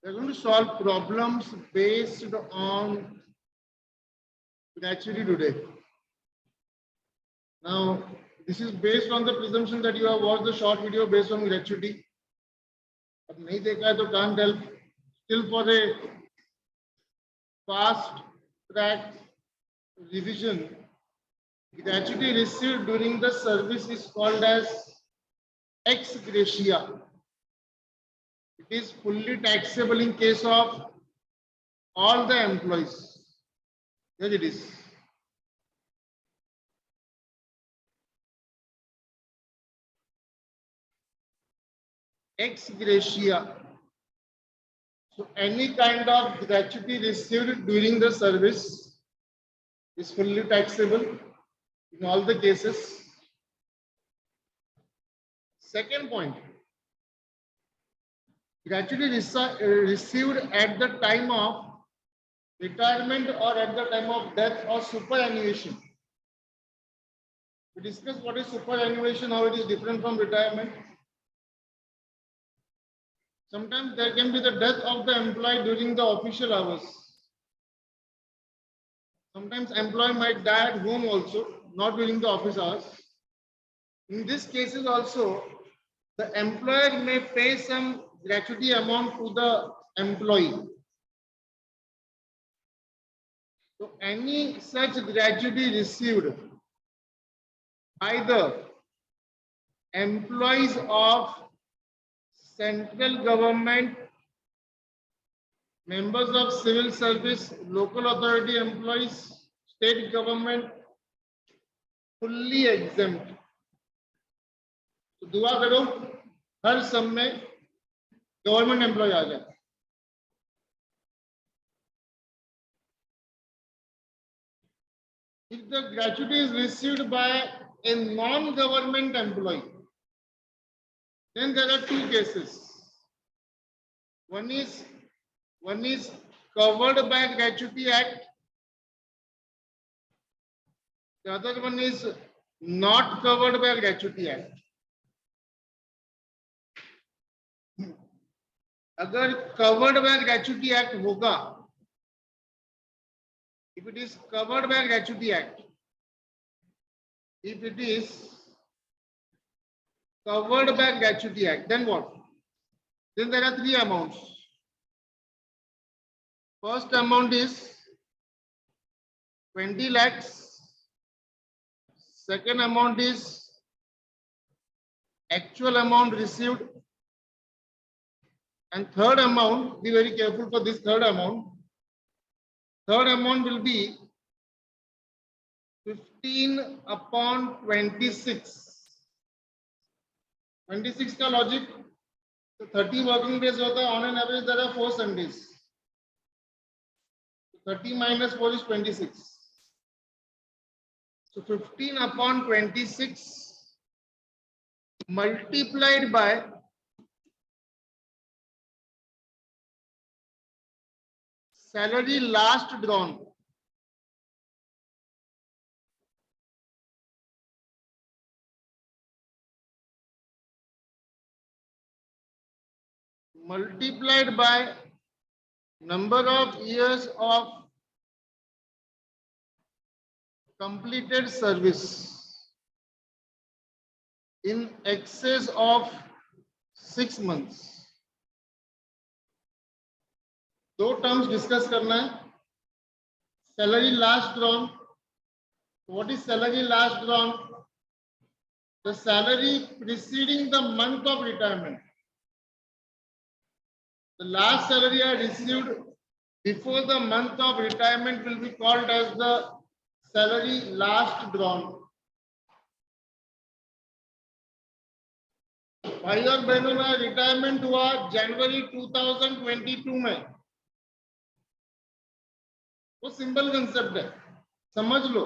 We're going to solve problems based on gratuity today. Now, this is based on the presumption that you have watched the short video based on gratuity. If नहीं देखा है तो can't help. Still for a fast track revision, gratuity received during the service is called as ex gratia. It is fully taxable in case of all the employees. Here it is. Ex gratia. So any kind of gratuity received during the service is fully taxable in all the cases. Second point, gratuity received at the time of retirement or at the time of death or superannuation. We discussed what is superannuation, how it is different from retirement. Sometimes there can be the death of the employee during the official hours. Sometimes employee might die at home also, not during the office hours. In these cases also, the employer may pay some gratuity amount to the employee. So any such gratuity received by the employees of central government, members of civil service, local authority employees, state government, fully exempt. तो दुआ करो हर सब में government employ आ जाए. If the gratuity is received by a non-government employee, then there are two cases. One is covered by Gratuity Act. The other one is not covered by Gratuity Act. अगर covered by Gratuity Act होगा, if it is covered by Gratuity Act, if it is covered by Gratuity Act, then what? Then there are three amounts. First amount is 20 lakhs. Second amount is actual amount received. And third amount, be very careful for this third amount. Third amount will be 15 upon 26. 26 का logic, so 30 working days होता है, on an average there are 4 Sundays. 30 minus 4 is 26. So 15 upon 26 multiplied by salary last drawn. Multiplied by number of years of completed service in excess of 6 months. दो terms discuss करना है. Salary last drawn. What is salary last drawn? The salary preceding the month of retirement. The last salary I received before the month of retirement will be called as the salary last drawn. भाई और बहनों में retirement हुआ जनवरी 2022 में. वो simple concept है, समझ लो.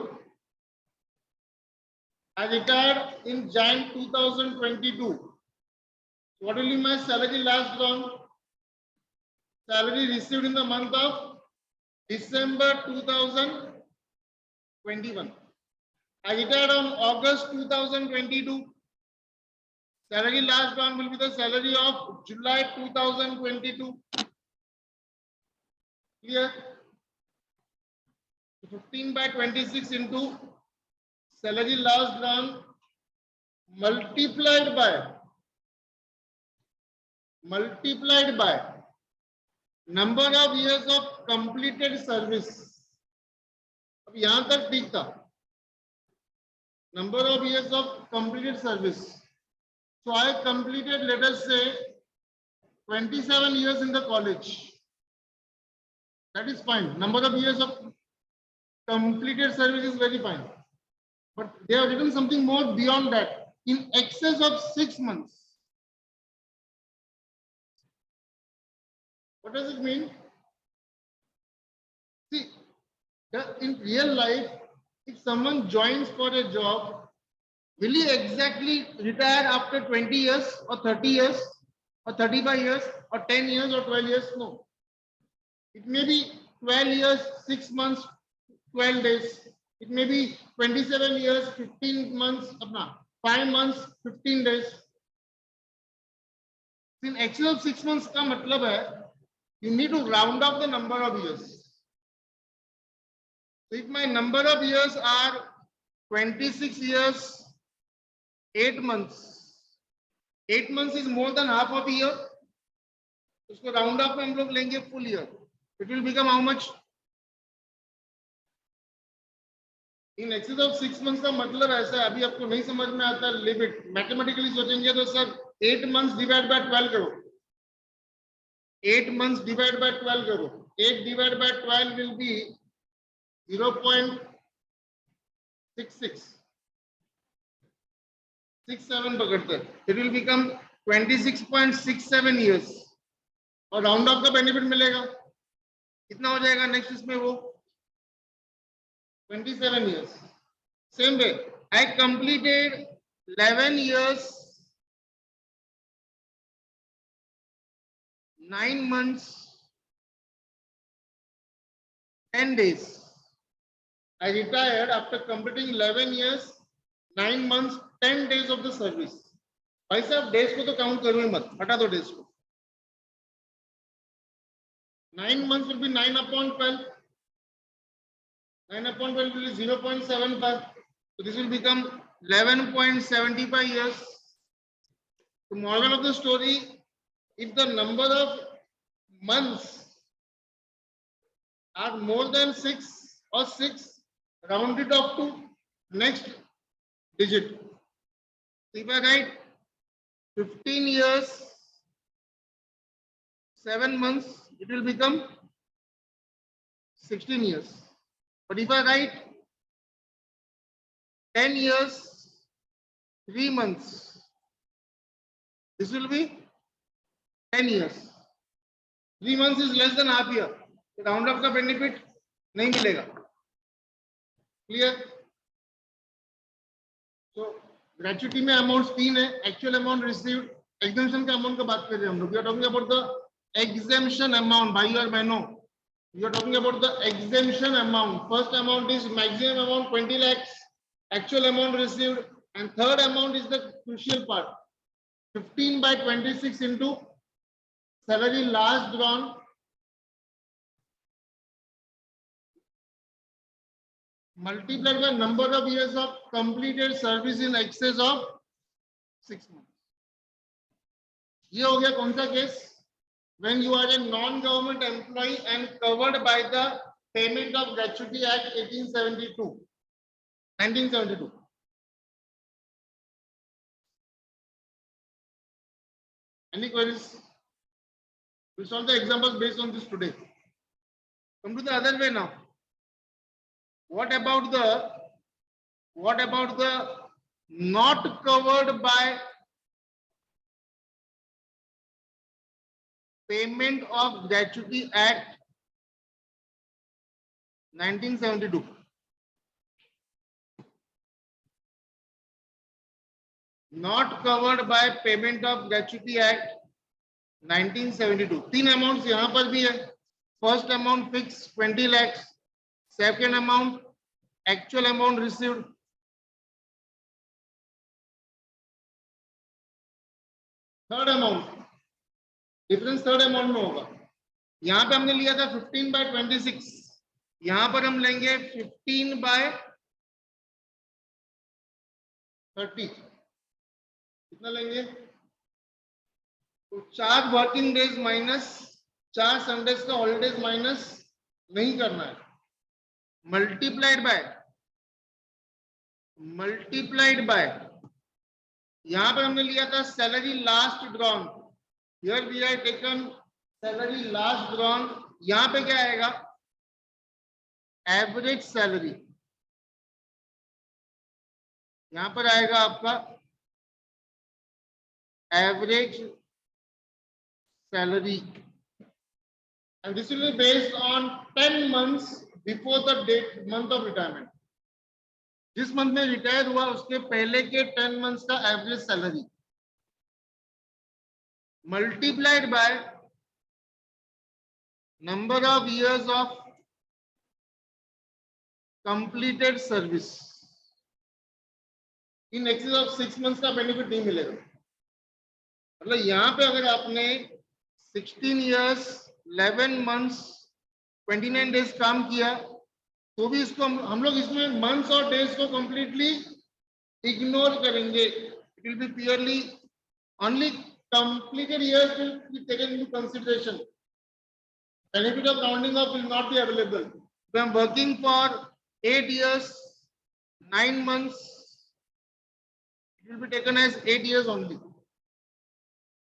I retired in Jan 2022. What will be my salary last drawn? Salary received in the month of December 2021. I retired on August 2022. Salary last drawn will be the salary of July 2022. Clear? 15 by 26 into salary last drawn multiplied by number of years of completed service. अब यहां तक ठीक था. Number of years of completed service. So I completed, let us say, 27 years in the college. That is fine. Number of years of completed service is very fine. But they have written something more beyond that. In excess of 6 months. What does it mean? See, in real life, if someone joins for a job, will he exactly retire after 20 years or 30 years or 35 years or 10 years or 12 years? No. It may be 12 years, 6 months, 12 days. It may be 27 years, 15 months, 5 months, 15 days. In excess of 6 months का मतलब है, you need to round up the number of years. So if my number of years are 26 years, 8 months. 8 months is more than half of a year. उसको round up में हम लोग लेंगे full year. It will become how much? In excess of 6 months का मतलब ऐसा है, अभी आपको नहीं समझ में आता लिमिट, मैथमेटिकली सोचेंगे तो सर 8 months डिवाइड बाय 12 करो. 8 months divided by 12 करो. 8 divided by 12 will be 0.66. 67 पकड़ते. It will become 26.67 years. और राउंड ऑफ का बेनिफिट मिलेगा. कितना हो जाएगा नेक्स्ट इसमें वो? 27 years. Same way, I completed 11 years, 9 months, 10 days. I retired after completing 11 years, 9 months, 10 days of the service. भाई साहब डेज को तो काउंट करो ही मत, हटा दो डेज को. 9 months will be 9 upon 12. 9 upon 12 will be 0.75. So this will become 11.75 years. The moral of the story, if the number of months are more than 6 or 6, round it off to next digit. So if I write 15 years, 7 months, it will become 16 years. But if I write 10 years, 3 months, this will be 10 years. 3 months is less than half year. So round up का benefit नहीं मिलेगा. Clear? So gratuity में amounts 3 है. Actual amount received. Exemption का amount का बात कर रहे हैं हम लोग. We are talking about the exemption amount, भाई और बहनों. We are talking about the exemption amount. First amount is maximum amount 20 lakhs. Actual amount received, and third amount is the crucial part. 15 by 26 into salary last drawn multiplied by number of years of completed service in excess of 6 months. ये हो गया कौन सा case? When you are a non-government employee and covered by the Payment of Gratuity Act 1972. Any queries? We'll solve the examples based on this today. Come to the other way now. What about the not covered by Payment of Gratuity Act 1972? Not covered by Payment of Gratuity Act 1972. 3 amounts यहां पर भी है. First amount fix 20 lakhs. Second amount actual amount received. Third amount difference third amount में होगा. यहां पे हमने लिया था 15/26, यहां पर हम लेंगे 15/30, कितना लेंगे? तो 4 वर्किंग डेज माइनस 4 संडेज का हॉलीडेज माइनस नहीं करना है, मल्टीप्लाइड बाय यहां पर हमने लिया था salary last drawn, here we have taken salary last drawn, यहां पे क्या आएगा? एवरेज सैलरी, यहां पर आएगा आपका average salary, and this will be based on 10 months before the date month of retirement. जिस मंथ में रिटायर हुआ उसके पहले के 10 मंथ्स का average salary multiplied by number of years of completed service, in excess of 6 months का benefit नहीं मिलेगा। मतलब यहां पे अगर आपने 16 इयर्स 11 मंथ्स 29 डेज काम किया तो भी इसको हम लोग इसमें मंथ्स और डेज को कंप्लीटली इग्नोर करेंगे। It will be purely only completed years will be taken into consideration. Benefit of rounding off will not be available. If I am working for 8 years 9 months, it will be taken as 8 years only.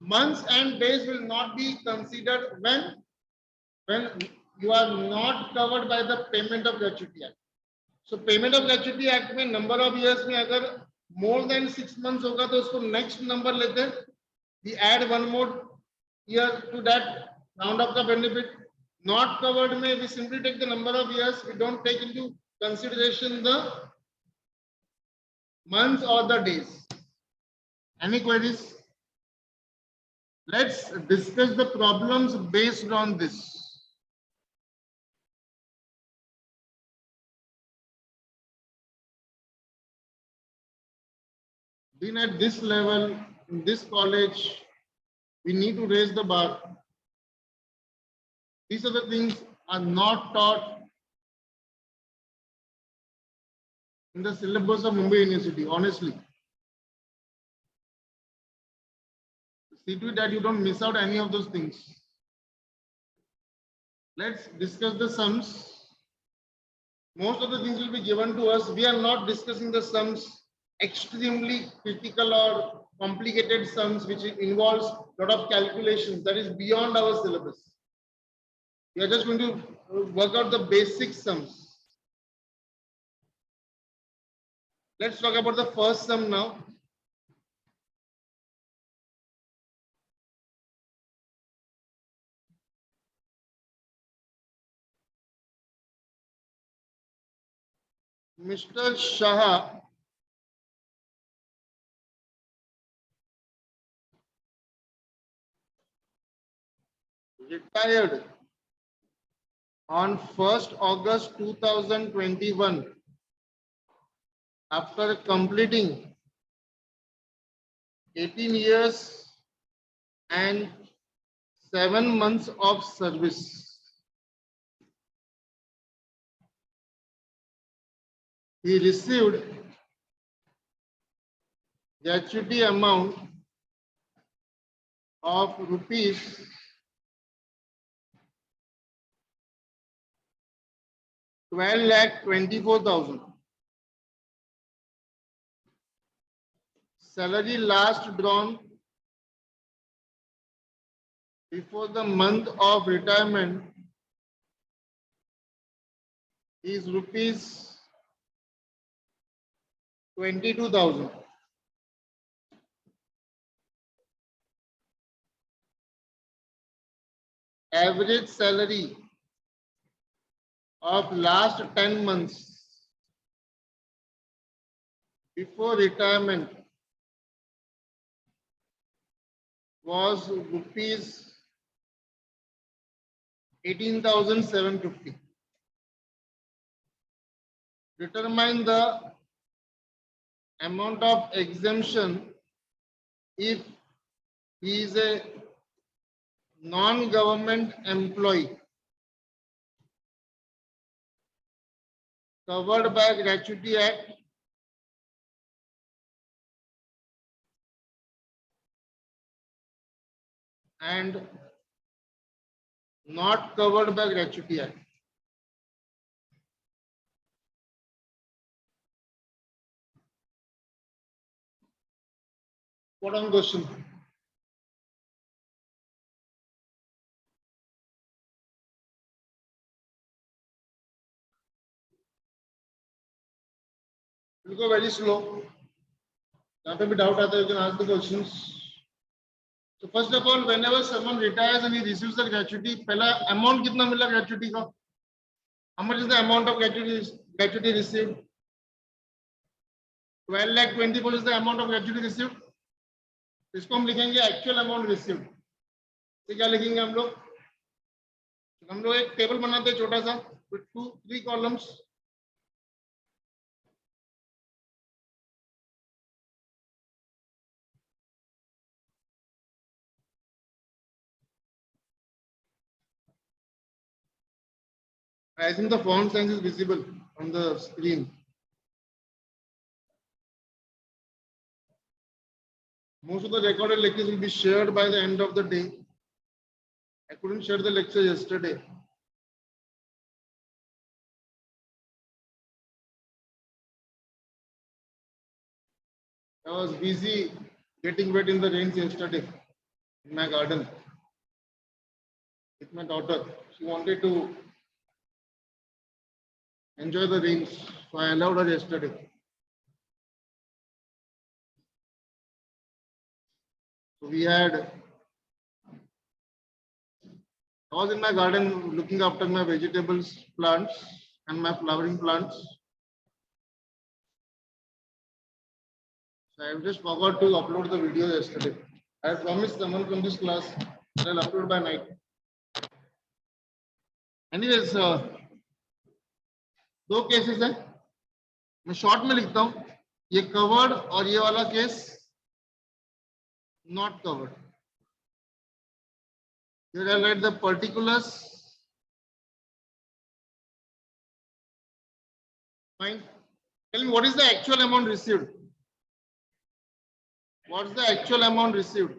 Months and days will not be considered when you are not covered by the Payment of Gratuity Act. So Payment of Gratuity Act में number of years में अगर more than 6 months होगा तो उसको next number लेते हैं, we add one more year to that round of the benefit. Not covered में we simply take the number of years, we don't take into consideration the months or the days. Any queries? Let's discuss the problems based on this. Being at this level in this college, we need to raise the bar. These are the things are not taught in the syllabus of Mumbai University, honestly. See to it that you don't miss out any of those things. Let's discuss the sums. Most of the things will be given to us. We are not discussing the sums, extremely critical or complicated sums which involves a lot of calculations that is beyond our syllabus. We are just going to work out the basic sums. Let's talk about the first sum now. Mr. Shah retired on 1st August 2021 after completing 18 years and 7 months of service. He received gratuity amount of rupees 12,24,000. Salary last drawn before the month of retirement is rupees 22,000. Average salary of last 10 months before retirement was rupees 18,750. Determine the amount of exemption if he is a non-government employee covered by Gratuity Act and not covered by Gratuity Act. What on question? We'll go very slow. यहाँ पे भी doubt आता है, you can ask the questions. So first of all, whenever someone retires and he receives the gratuity, पहला amount कितना मिला gratuity का? How much is the amount of gratuity received? 12,24,000 is the amount of gratuity received. इसको हम लिखेंगे actual amount received. तो क्या लिखेंगे हम लोग? हम लोग एक टेबल बनाते हैं छोटा सा with 2-3 columns. I think the font size is visible on the screen. Most of the recorded lectures will be shared by the end of the day. I couldn't share the lecture yesterday. I was busy getting wet in the rains yesterday in my garden with my daughter. She wanted to enjoy the rains, so I allowed her yesterday. So I was in my garden looking after my vegetables, plants, and my flowering plants. So I just forgot to upload the video yesterday. I promised someone from this class that I'll upload by night. Anyways, दो cases हैं, मैं short में लिखता हूं, ये covered और ये वाला case not covered. Here I write the particulars. Fine. Tell me what is the actual amount received? What's the actual amount received?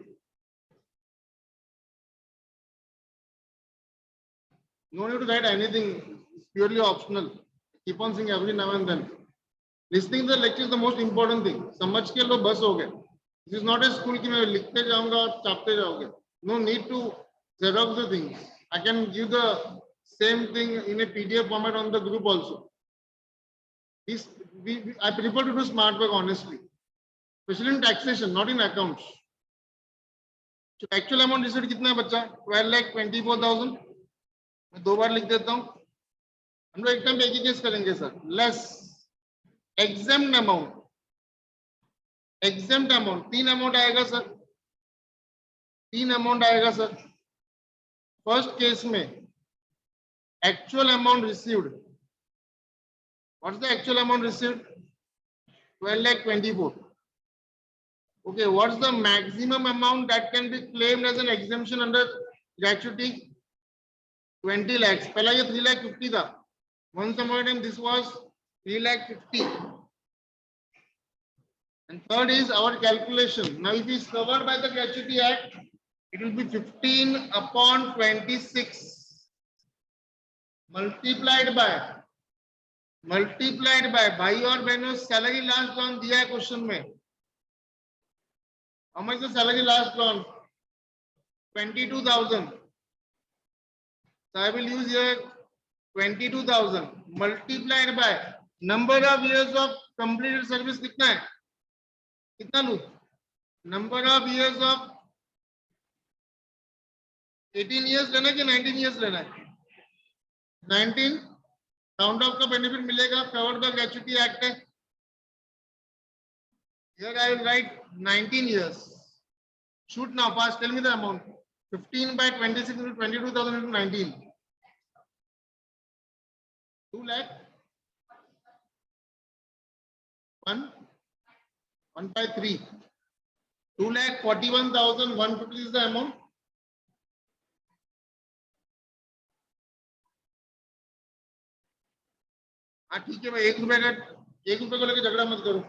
No need to write anything. It's purely optional. Keep on saying every now and then. Listening to the lecture is the most important thing. समझ के लो बस हो गए. This is not a school कि मैं लिखते जाऊंगा और छापते जाओगे. No need to xerox the things. I can give the same thing in a PDF format on the group also. I prefer to do smart work honestly, especially in taxation, not in accounts. So actual amount received कितना है बच्चा? 12,24,000. मैं दो बार लिख देता हूँ. हम लोग एक टाइम एक ही केस करेंगे sir. Less exempt amount. Exempt amount. तीन अमाउंट आएगा सर. तीन अमाउंट आएगा सर. फर्स्ट केस में actual amount received. What's the actual amount received? 12,24,000. Okay, what's the maximum amount that can be claimed as an exemption under gratuity? 20 lakhs. पहला ये 3,50,000 था. Once upon a time this was 3,50,000. And third is our calculation. Now if it is covered by the Gratuity Act, it will be 15 upon 26 multiplied by भाई और बहनों salary last drawn दिया है question में. How much is the salary last drawn? 22,000. So I will use here 22,000 multiplied by number of years of completed service. कितना है? कितना लूं? Number of years of 18 years लेना है कि 19 years लेना है? 19. राउंड ऑफ का बेनिफिट मिलेगा, कवर्ड बाय ग्रेच्युटी एक्ट है. Here I will write 19 years. Shoot now, fast. Tell me the amount. 15 by 26 into 22,000 into 19. 2 lakh. 1 by 3. 2,41,150 is the amount. हाँ ठीक है भाई, 1 रुपए को लेकर झगड़ा मत करो।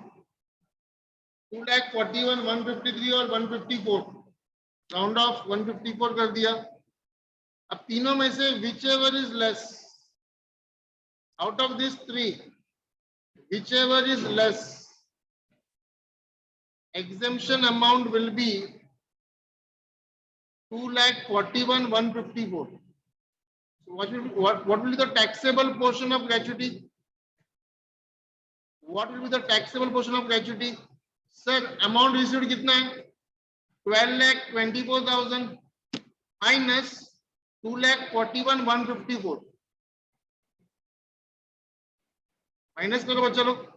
2,41,153 और 154, राउंड ऑफ 154 कर दिया। अब तीनों में से which ever is less, out of this 3, which ever is less, exemption amount will be 2,41,154. So what will be the taxable portion of gratuity? What will be the taxable portion of gratuity? Sir, amount received कितना है? 12,24,000 minus 2,41,154. Minus करो बच्चा लोग।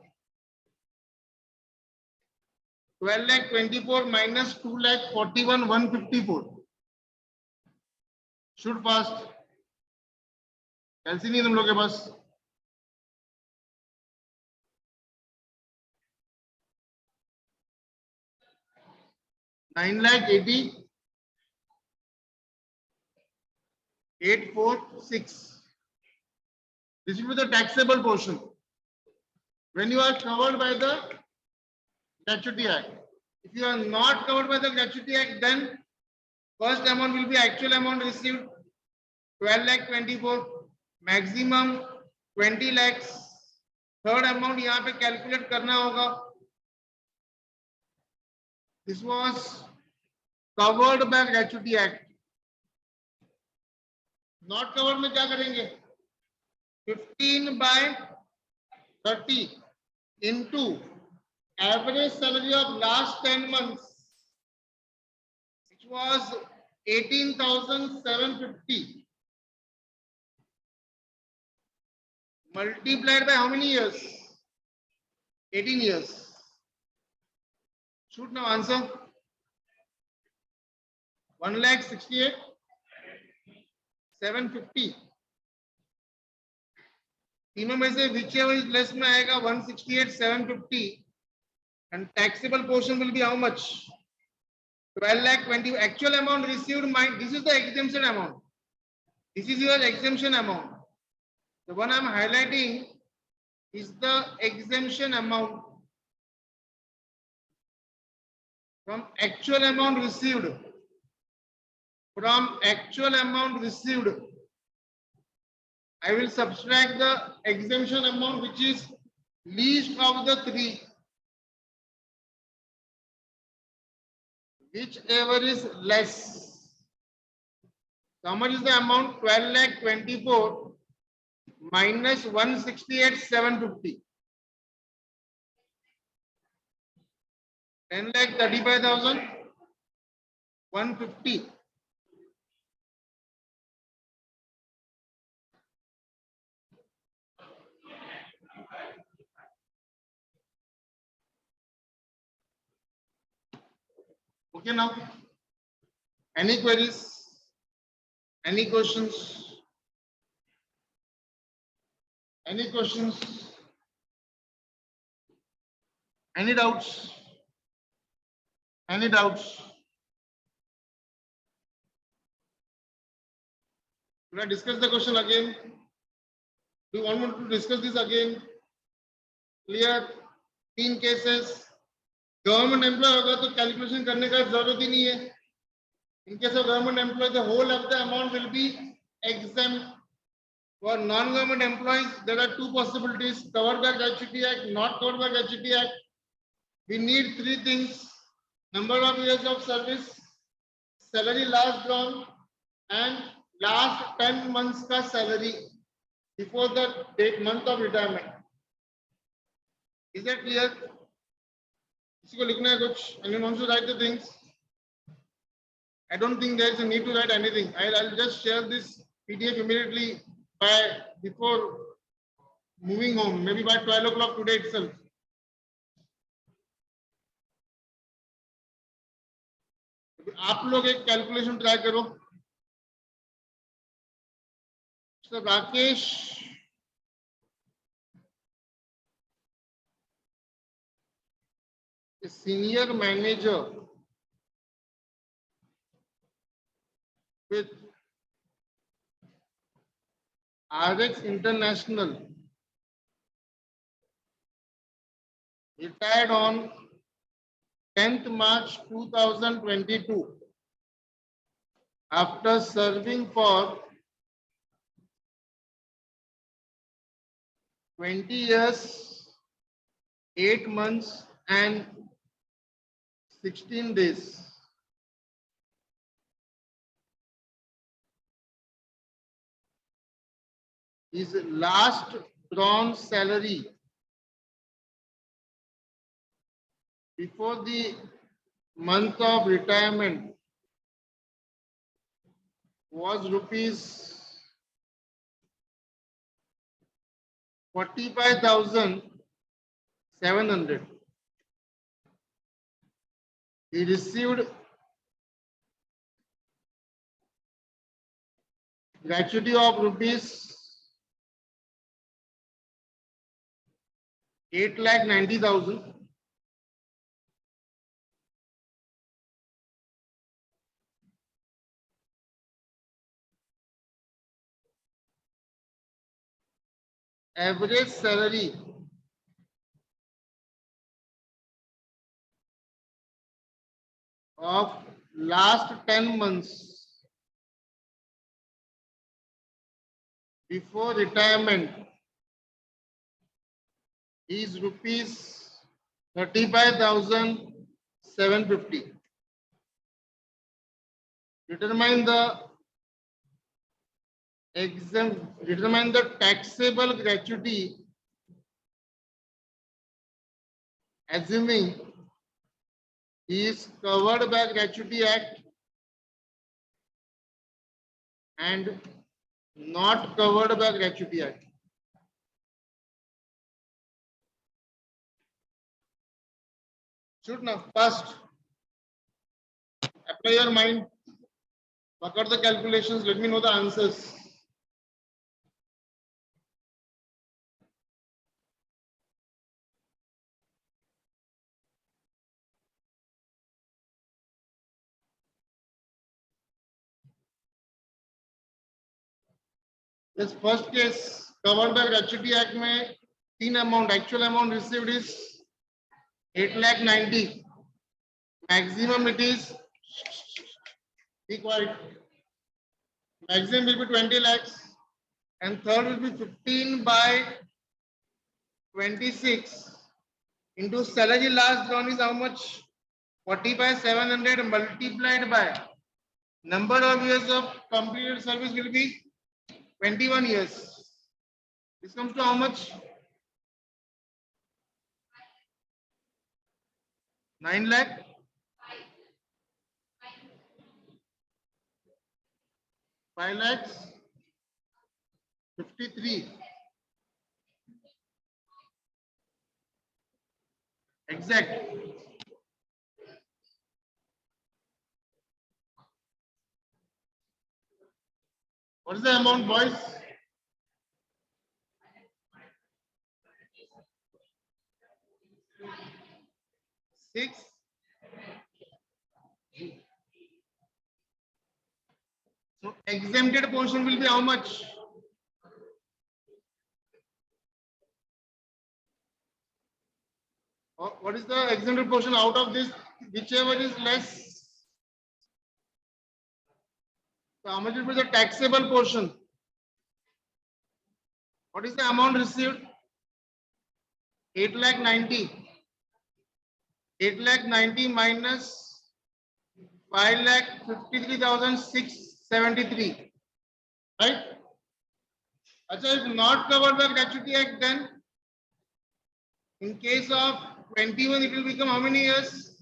12,24,000 minus 2,41,154. Should pass. कैलसी नहीं तुम लोग के पास? $9,80,846. This will be the taxable portion when you are covered by the Gratuity Act. If you are not covered by the Gratuity Act, then first amount will be actual amount received 12,24,000, maximum 20 lakhs. Third amount यहाँ पे calculate करना होगा। This was covered by gratuity act. Not covered में क्या करेंगे? 15/30 into average salary of last 10 months, which was 18,750, multiplied by how many years? 18 years. Should now answer. 1,68,750. तीनों में से which ever is less में आएगा 168,750, and taxable portion will be how much? 12,20,000. Actual amount received, this is the exemption amount. This is your exemption amount. The one I am highlighting is the exemption amount from actual amount received. From actual amount received, I will subtract the exemption amount which is least of the 3, whichever is less. How much is the amount? 12,24,000 minus 168,750. 10,35,150. Okay now. Any queries? Any questions? Any questions? Any doubts? Any doubts? Should I discuss the question again? Do you want me to discuss this again? Clear? 3 cases. Government employ होगा तो calculation करने का जरूरत ही नहीं है। In case of government employ the whole of the amount will be exempt. For non-government employees, there are 2 possibilities: covered by Gratuity Act, not covered by Gratuity Act. We need 3 things: number of years of service, salary last drawn, and last 10 months का salary before the month of retirement. Is that clear? किसी को लिखना है कुछ? Anyone wants to write the things? I don't think there is a need to write anything. I'll just share this PDF immediately before moving home, maybe by 12 o'clock today itself. आप लोग एक calculation try करो। Mr. Rakesh, a senior manager with RX International retired on 10th March 2022 after serving for 20 years, 8 months and 16 days. His last drawn salary before the month of retirement was rupees 45,700. He received gratuity of rupees 8,90,000. Average salary of last 10 months before retirement is rupees 35,750. Determine the taxable gratuity assuming he is covered by Gratuity Act and not covered by Gratuity Act. Should now first apply your mind, work out the calculations, let me know the answers. This first case covered by Gratuity Act में तीन amount, actual amount received is 8,90,000. Maximum it is, be quiet. Maximum will be 20 lakhs and third will be 15 by 26 into salary last drawn is how much? 40/700 multiplied by number of years of completed service will be 21 years. This comes to how much? 9 lakh. 5 lakhs. 53. Exact. What is the amount, boys? 6. So exempted portion will be how much? What is the exempted portion out of this? Whichever is less. So how much will be the taxable portion? What is the amount received? 8,90,000. 8,90,000 minus 5,53,673. Right? Achha, if not covered by Gratuity Act, then in case of 21, it will become how many years?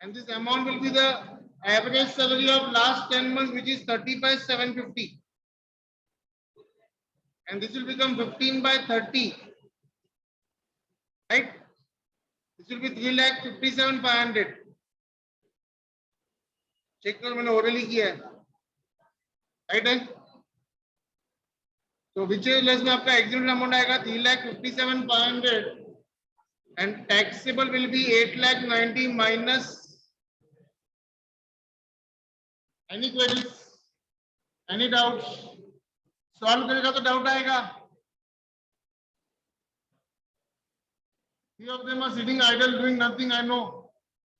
And this amount will be the average salary of last 10 months, which is 30/750. And this will become 15/30. Right? This will be 3,57,500. Check करो मैंने orally किया है, right है? तो which is less में आपका exit amount आएगा 3,57,500 and taxable will be 8,90,000 minus any queries, any doubts? Solve करेगा तो डाउट आएगा. Few of them are sitting idle, doing nothing. I know.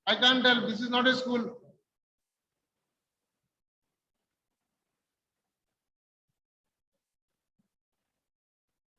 I can't tell. This is not a school.